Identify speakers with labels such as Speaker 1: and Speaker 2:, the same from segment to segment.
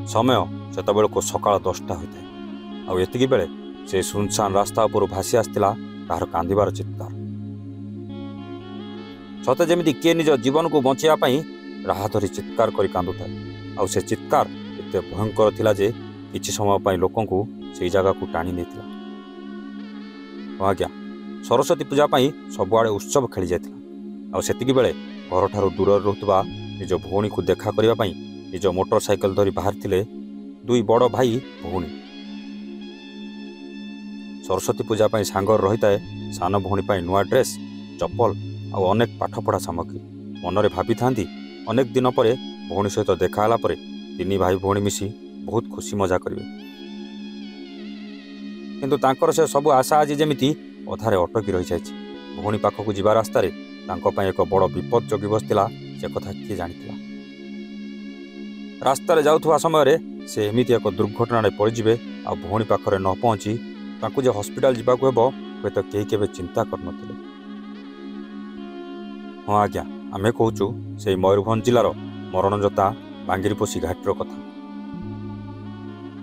Speaker 1: समय सेतबेलକୁ सकाळ 10टा होइଥାଏ ଆଉ ଏତିକି ବେଳେ ସେ ସୁନସାନ ରାସ୍ତା ଉପରୁ ଭାସି ଆସିଥିଲା କାହାର କାନ୍ଦିବାର ଚିତ୍କାର। ସତେ ଯେମିତି କିଏ ନିଜ ଜୀବନକୁ ବଞ୍ଚିବା ପାଇଁ ରାହା ଧରି ଚିତ୍କାର କରି କାନ୍ଦୁଥାଏ। ଆଉ ସେ ଚିତ୍କାର ଏତେ ଭୟଙ୍କର ଥିଲା ଯେ କିଛି ସମୟ ପାଇଁ ଲୋକଙ୍କୁ ସେଇ ଜାଗାକୁ ଟାଣି ନେଇଥିଲା। ଆଜ୍ଞା, ସରସ୍ୱତୀ ପୂଜା ପାଇଁ ସବୁଆଡ଼େ ଉତ୍ସବ ଖେଳି ଯାଇଥିଲା। ଆଉ ସେତିକି ବେଳେ ଘରଠାରୁ ଦୂରରେ ରହୁଥିବା ନିଜ ଭଉଣୀକୁ ଦେଖା କରିବା ପାଇଁ ନିଜ ମୋଟର ସାଇକେଲ ଧରି ବାହାରିଥିଲେ ଦୁଇ ବଡ଼ ଭାଇ ଭଉଣୀ। ସରସ୍ୱତୀ ପୂଜା ପାଇଁ ସାଙ୍ଗରେ ରହିଥାଏ ସାନ ଭଉଣୀ ପାଇଁ ନୂଆ ଡ୍ରେସ୍, ଚପଲ ଆଉ ଅନେକ ପାଠପଢ଼ା ସାମଗ୍ରୀ। ମନରେ ଭାବିଥାନ୍ତି ଅନେକ ଦିନ ପରେ ଭଉଣୀ ସହିତ ଦେଖା ହେଲା ପରେ ତିନି ଭାଇ ଭଉଣୀ ମିଶି ବହୁତ ଖୁସି ମଜା କରିବେ। କିନ୍ତୁ ତାଙ୍କର ସେ ସବୁ ଆଶା ଆଜି ଯେମିତି ଅଧାରେ ଅଟକି ରହିଯାଇଛି। ଭଉଣୀ ପାଖକୁ ଯିବା ରାସ୍ତାରେ ତାଙ୍କ ପାଇଁ ଏକ ବଡ଼ ବିପଦ ଜଗି ବସିଥିଲା, ସେ କଥା କିଏ ଜାଣିଥିଲା। ରାସ୍ତାରେ ଯାଉଥିବା ସମୟରେ ସେ ଏମିତି ଏକ ଦୁର୍ଘଟଣାରେ ପଡ଼ିଯିବେ ଆଉ ଭଉଣୀ ପାଖରେ ନ ପହଞ୍ଚି ତାଙ୍କୁ ଯେ ହସ୍ପିଟାଲ ଯିବାକୁ ହେବ ହୁଏତ କେହି କେବେ ଚିନ୍ତା କରିନଥିଲେ। ହଁ ଆଜ୍ଞା, ଆମେ କହୁଛୁ ସେଇ ମୟୂରଭଞ୍ଜ ଜିଲ୍ଲାର ମରଣଯୋତା ବାଙ୍ଗିରିପୋଷି ଘାଟିର କଥା।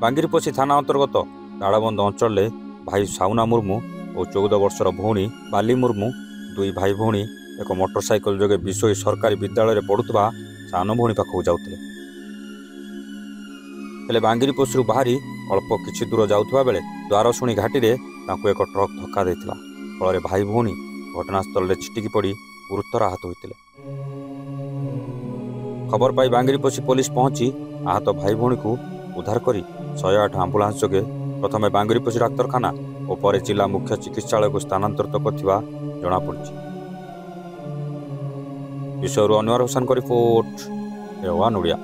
Speaker 1: ବାଙ୍ଗିରିପୋଷି ଥାନା ଅନ୍ତର୍ଗତ ତାଳବନ୍ଧ ଅଞ୍ଚଳରେ ଭାଇ ସାଉନା ମୁର୍ମୁ ଓ 14 ବର୍ଷର ଭଉଣୀ ବାଲି ମୁର୍ମୁ ଦୁଇ ଭାଇ ଭଉଣୀ ଏକ ମୋଟର ସାଇକେଲ ଯୋଗେ ବିଶୋଇ ସରକାରୀ ବିଦ୍ୟାଳୟରେ ପଢ଼ୁଥିବା ସାନ ଭଉଣୀ ପାଖକୁ ଯାଉଥିଲେ। ହେଲେ ବାଙ୍ଗିରିପୋଷିରୁ ବାହାରି ଅଳ୍ପ କିଛି ଦୂର ଯାଉଥିବା ବେଳେ ଦ୍ୱାରଶୁଣି ଘାଟିରେ ତାଙ୍କୁ ଏକ ଟ୍ରକ୍ ଧକ୍କା ଦେଇଥିଲା। ଫଳରେ ଭାଇ ଭଉଣୀ ଘଟଣାସ୍ଥଳରେ ଛିଟିକି ପଡ଼ି ଗୁରୁତର ଆହତ ହୋଇଥିଲେ। ଖବର ପାଇ ବାଙ୍ଗିରିପୋଷି ପୋଲିସ ପହଞ୍ଚି ଆହତ ଭାଇ ଭଉଣୀକୁ ଉଦ୍ଧାର କରି 108 ଆମ୍ବୁଲାନ୍ସ ଯୋଗେ ପ୍ରଥମେ ବାଙ୍ଗିରିପୋଷି ଡାକ୍ତରଖାନା ଓ ପରେ ଜିଲ୍ଲା ମୁଖ୍ୟ ଚିକିତ୍ସାଳୟକୁ ସ୍ଥାନାନ୍ତରିତ କରିଥିବା ଜଣାପଡ଼ିଛି। ବିଷୟରୁ ଅନୱାର ହୋସେନଙ୍କ ରିପୋର୍ଟ, ୱାନ୍ ଓଡ଼ିଆ।